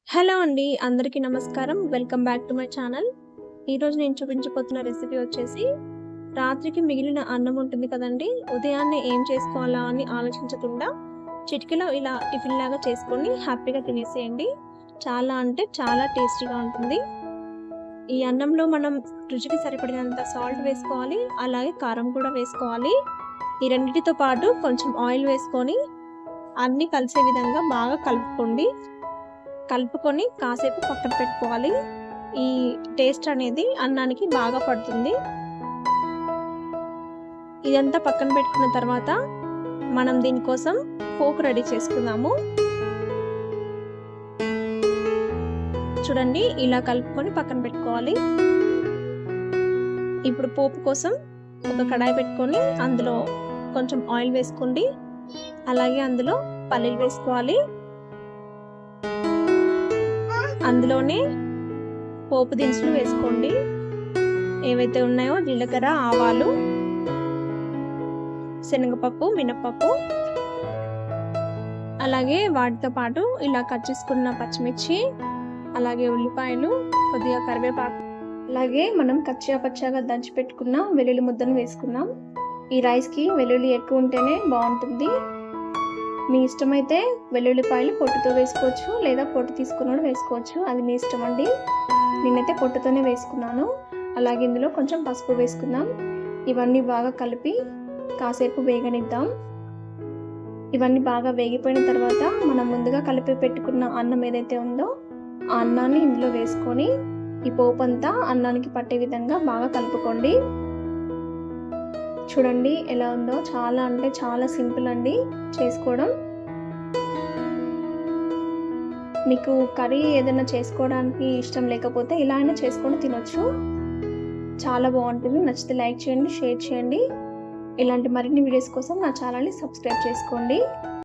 Hello అండి. అందరికీ నమస్కారం. Welcome back to my channel. ఈరోజు నేను చూపించబోతున్న రెసిపీ వచ్చేసి రాత్రికి మిగిలిన అన్నం ఉంటుంది కదండీ! ఉదయాన్నే ఏం చేసుకోవాలా అని ఆలోచించకుండా చిటికెలో ఇలా టిఫిన్ లాగా చేసుకొని హ్యాపీగా తినేసేయండి. చాలా అంటే చాలా టేస్టీగా ఉంటుంది. ఈ అన్నంలో మనం రుచికి సరిపడినంత సాల్ట్ వేసుకోవాలి. అలాగే కారం కూడా వేసుకోవాలి. ఈ రెండిటితో పాటు కొంచెం ఆయిల్ వేసుకొని అన్నీ కలిసే విధంగా బాగా కలుపుకొని కాసేపు పక్కన పెట్టుకోవాలి. ఈ టేస్ట్ అనేది అన్నానికి బాగా పడుతుంది. ఇదంతా పక్కన పెట్టుకున్న తర్వాత మనం దీనికోసం పోపు రెడీ చేసుకుందాము. చూడండి, ఇలా కలుపుకొని పక్కన పెట్టుకోవాలి. ఇప్పుడు పోపు కోసం ఒక కడాయి పెట్టుకొని అందులో కొంచెం ఆయిల్ వేసుకోండి. అలాగే అందులో పల్లీలు వేసుకోవాలి. అందులోనే పోపు దినుసులు వేసుకోండి. ఏవైతే ఉన్నాయో జీలకర్ర, ఆవాలు, శనగపప్పు, మినపప్పు, అలాగే వాటితో పాటు ఇలా కట్ చేసుకున్న పచ్చిమిర్చి, అలాగే ఉల్లిపాయలు, కొద్దిగా కరివేపాకు, అలాగే మనం పచ్చాగా దంచి పెట్టుకున్న వెల్లుల్లి ముద్దను వేసుకుందాం. ఈ రైస్కి వెల్లుల్లి ఎక్కువ ఉంటేనే బాగుంటుంది. మీ ఇష్టమైతే వెల్లుల్లిపాయలు పొట్టుతో వేసుకోవచ్చు, లేదా పొట్టు తీసుకున్నాడు వేసుకోవచ్చు. అది మీ ఇష్టం అండి. నేనైతే పొట్టుతోనే వేసుకున్నాను. అలాగే ఇందులో కొంచెం పసుపు వేసుకుందాం. ఇవన్నీ బాగా కలిపి కాసేపు వేగనిద్దాం. ఇవన్నీ బాగా వేగిపోయిన తర్వాత మనం ముందుగా కలిపి పెట్టుకున్న అన్నం ఏదైతే ఉందో ఆ అన్నాన్ని ఇందులో వేసుకొని ఈ పోపు అంతా అన్నానికి పట్టే విధంగా బాగా కలుపుకోండి. చూడండి ఎలా ఉందో. చాలా అంటే చాలా సింపుల్ అండి చేసుకోవడం. మీకు కర్రీ ఏదైనా చేసుకోవడానికి ఇష్టం లేకపోతే ఇలా అయినా చేసుకొని తినొచ్చు. చాలా బాగుంటుంది. నచ్చితే లైక్ చేయండి, షేర్ చేయండి. ఇలాంటి మరిన్ని వీడియోస్ కోసం నా ఛానల్ని సబ్స్క్రైబ్ చేసుకోండి.